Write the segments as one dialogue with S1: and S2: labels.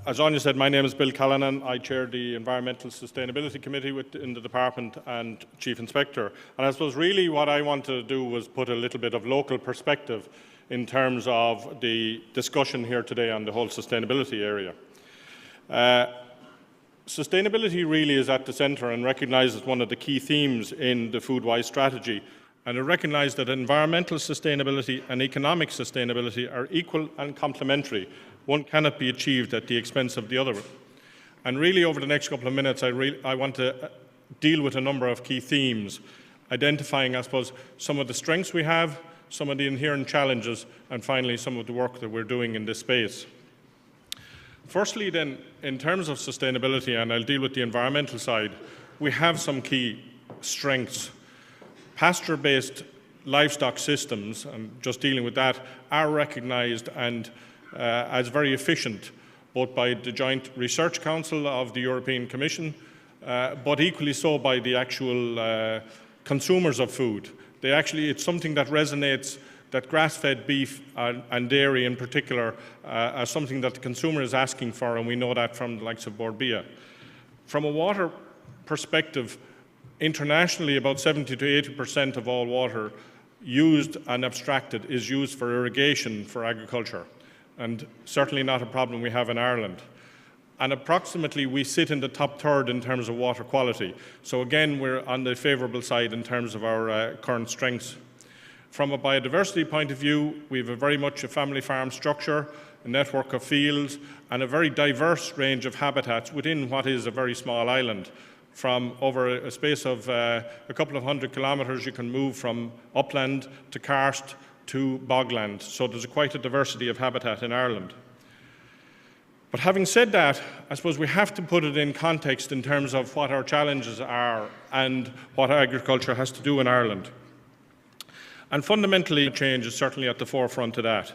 S1: As Anya said, my name is Bill Callanan. I chair the Environmental Sustainability Committee in the Department and Chief Inspector. And I suppose really what I wanted to do was put a little bit of local perspective in terms of the discussion here today on the whole sustainability area. Sustainability really is at the centre and recognised as one of the key themes in the Foodwise strategy. And it recognised that environmental sustainability and economic sustainability are equal and complementary. One cannot be achieved at the expense of the other. And really over the next couple of minutes I want to deal with a number of key themes, identifying, I suppose, some of the strengths we have, some of the inherent challenges, and finally some of the work that we're doing in this space. Firstly then, in terms of sustainability, and I'll deal with the environmental side, we have some key strengths. Pasture-based livestock systems, and just dealing with that, are recognised and as very efficient, both by the Joint Research Council of the European Commission, but equally so by the actual consumers of food. It's something that resonates, that grass-fed beef and dairy in particular are something that the consumer is asking for, and we know that from the likes of Bord Bia. From a water perspective, internationally about 70 to 80% of all water used and abstracted is used for irrigation for agriculture, and certainly not a problem we have in Ireland. And approximately we sit in the top third in terms of water quality. So again, we're on the favourable side in terms of our current strengths. From a biodiversity point of view, we have very much a family farm structure, a network of fields, and a very diverse range of habitats within what is a very small island. From over a space of a couple of 100 kilometres, you can move from upland to karst to bogland. So there's quite a diversity of habitat in Ireland. But having said that, I suppose we have to put it in context in terms of what our challenges are and what agriculture has to do in Ireland. And fundamentally, change is certainly at the forefront of that.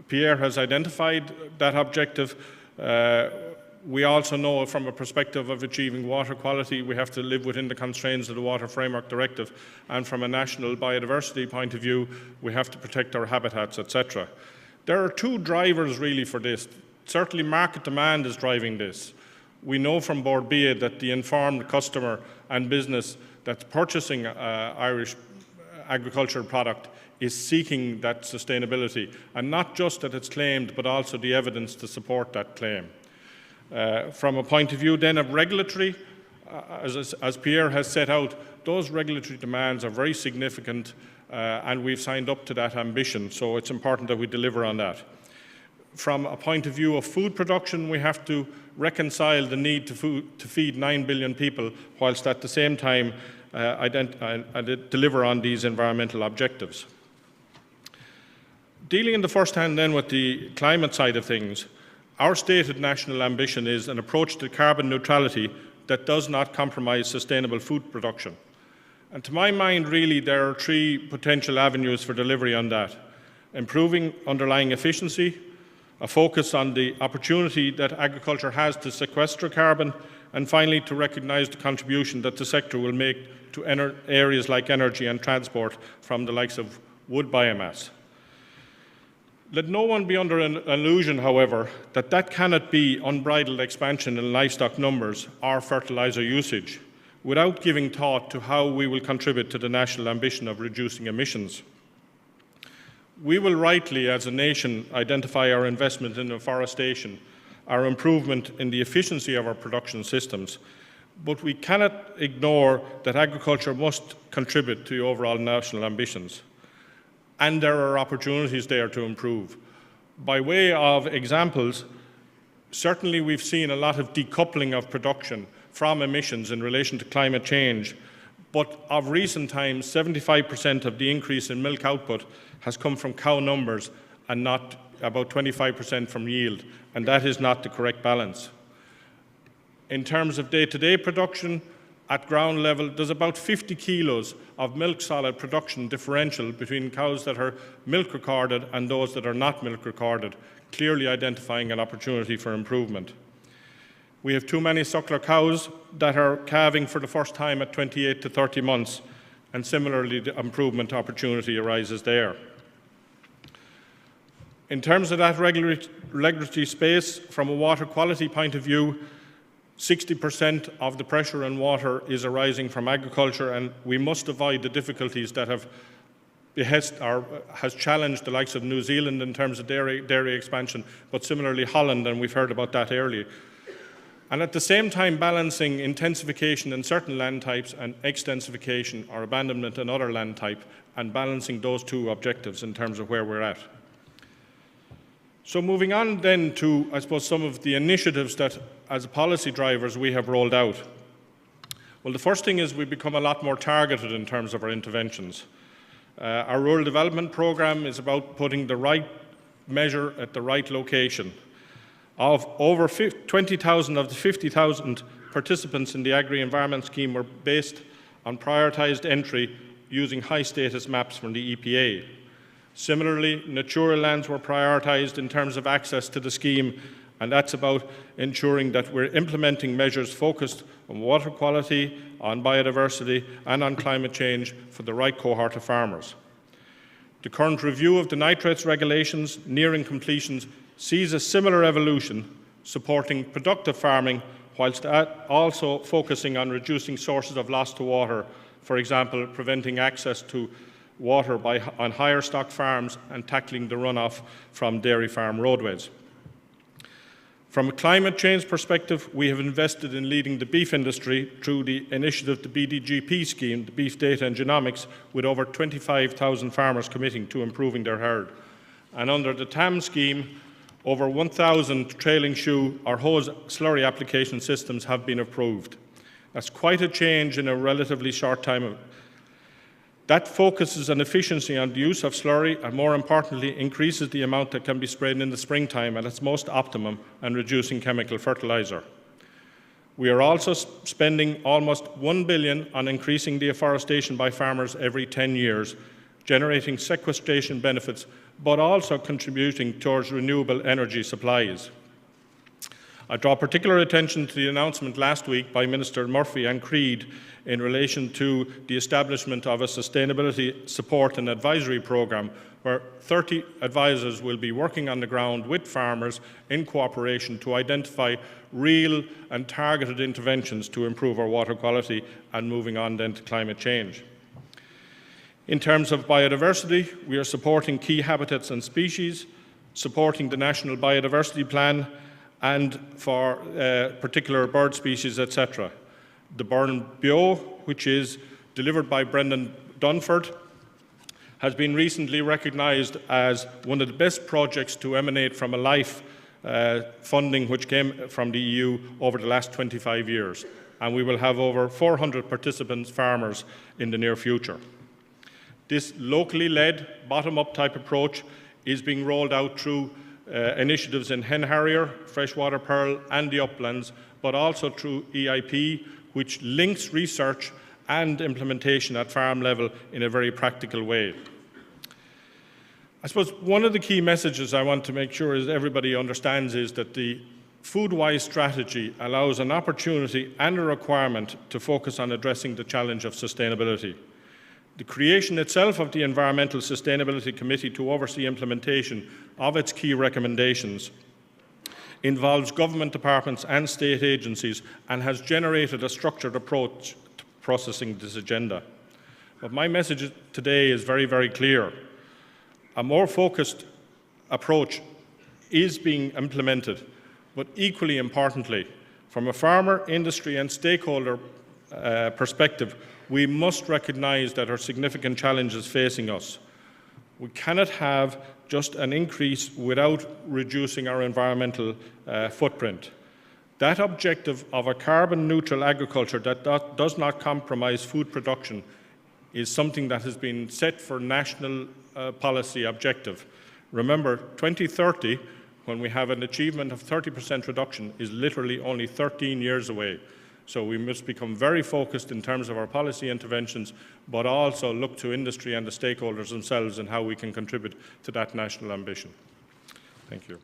S1: Pierre has identified that objective. We also know from a perspective of achieving water quality, we have to live within the constraints of the Water Framework Directive. And from a national biodiversity point of view, we have to protect our habitats, etc. There are two drivers really for this. Certainly market demand is driving this. We know from Bord Bia that the informed customer and business that's purchasing Irish agricultural product is seeking that sustainability, and not just that it's claimed, but also the evidence to support that claim. From a point of view then of regulatory, as Pierre has set out, those regulatory demands are very significant, and we've signed up to that ambition, so it's important that we deliver on that. From a point of view of food production, we have to reconcile the need to feed 9 billion people, whilst at the same time deliver on these environmental objectives. Dealing in the first hand then with the climate side of things, our stated national ambition is an approach to carbon neutrality that does not compromise sustainable food production. And to my mind, really, there are three potential avenues for delivery on that. Improving underlying efficiency, a focus on the opportunity that agriculture has to sequester carbon, and finally to recognise the contribution that the sector will make to areas like energy and transport from the likes of wood biomass. Let no one be under an illusion, however, that that cannot be unbridled expansion in livestock numbers or fertiliser usage without giving thought to how we will contribute to the national ambition of reducing emissions. We will rightly, as a nation, identify our investment in afforestation, our improvement in the efficiency of our production systems, but we cannot ignore that agriculture must contribute to the overall national ambitions. And there are opportunities there to improve. By way of examples, certainly we've seen a lot of decoupling of production from emissions in relation to climate change, but of recent times, 75% of the increase in milk output has come from cow numbers and not about 25% from yield, and that is not the correct balance. In terms of day-to-day production, at ground level, there's about 50 kilos of milk solid production differential between cows that are milk recorded and those that are not milk recorded, clearly identifying an opportunity for improvement. We have too many suckler cows that are calving for the first time at 28 to 30 months, and similarly the improvement opportunity arises there. In terms of that regulatory space, from a water quality point of view, 60% of the pressure in water is arising from agriculture, and we must avoid the difficulties that has challenged the likes of New Zealand in terms of dairy expansion, but similarly Holland, and we've heard about that earlier. And at the same time balancing intensification in certain land types and extensification or abandonment in other land type, and balancing those two objectives in terms of where we're at. So moving on then to, I suppose, some of the initiatives that as policy drivers we have rolled out. Well, the first thing is we've become a lot more targeted in terms of our interventions. Our rural development programme is about putting the right measure at the right location. Of over 20,000 of the 50,000 participants in the Agri-Environment Scheme were based on prioritised entry using high-status maps from the EPA. Similarly, natural lands were prioritised in terms of access to the scheme, and that's about ensuring that we're implementing measures focused on water quality, on biodiversity, and on climate change for the right cohort of farmers. The current review of the nitrates regulations nearing completion sees a similar evolution, supporting productive farming, whilst also focusing on reducing sources of loss to water, for example, preventing access to water on higher stock farms and tackling the runoff from dairy farm roadways. From a climate change perspective, we have invested in leading the beef industry through the initiative, the BDGP scheme, the Beef Data and Genomics, with over 25,000 farmers committing to improving their herd. And under the TAM scheme, over 1,000 trailing shoe or hose slurry application systems have been approved. That's quite a change in a relatively short time. That focuses on efficiency on the use of slurry and, more importantly, increases the amount that can be sprayed in the springtime at its most optimum and reducing chemical fertiliser. We are also spending almost $1 billion on increasing deforestation by farmers every 10 years, generating sequestration benefits, but also contributing towards renewable energy supplies. I draw particular attention to the announcement last week by Minister Murphy and Creed in relation to the establishment of a sustainability support and advisory programme where 30 advisors will be working on the ground with farmers in cooperation to identify real and targeted interventions to improve our water quality and moving on then to climate change. In terms of biodiversity, we are supporting key habitats and species, supporting the National Biodiversity Plan, and for particular bird species, etc. The Burn Bio, which is delivered by Brendan Dunford, has been recently recognised as one of the best projects to emanate from a LIFE funding which came from the EU over the last 25 years. And we will have over 400 participants, farmers, in the near future. This locally led, bottom-up type approach is being rolled out through initiatives in Hen Harrier, Freshwater Pearl and the uplands, but also through EIP, which links research and implementation at farm level in a very practical way. I suppose one of the key messages I want to make sure is everybody understands is that the food-wise strategy allows an opportunity and a requirement to focus on addressing the challenge of sustainability. The creation itself of the Environmental Sustainability Committee to oversee implementation of its key recommendations involves government departments and state agencies and has generated a structured approach to processing this agenda. But my message today is very, very clear. A more focused approach is being implemented, but equally importantly, from a farmer, industry and stakeholder perspective, we must recognise that there are significant challenges facing us. We cannot have just an increase without reducing our environmental footprint. That objective of a carbon-neutral agriculture that does not compromise food production is something that has been set for national policy objective. Remember, 2030, when we have an achievement of 30% reduction, is literally only 13 years away. So we must become very focused in terms of our policy interventions, but also look to industry and the stakeholders themselves and how we can contribute to that national ambition. Thank you.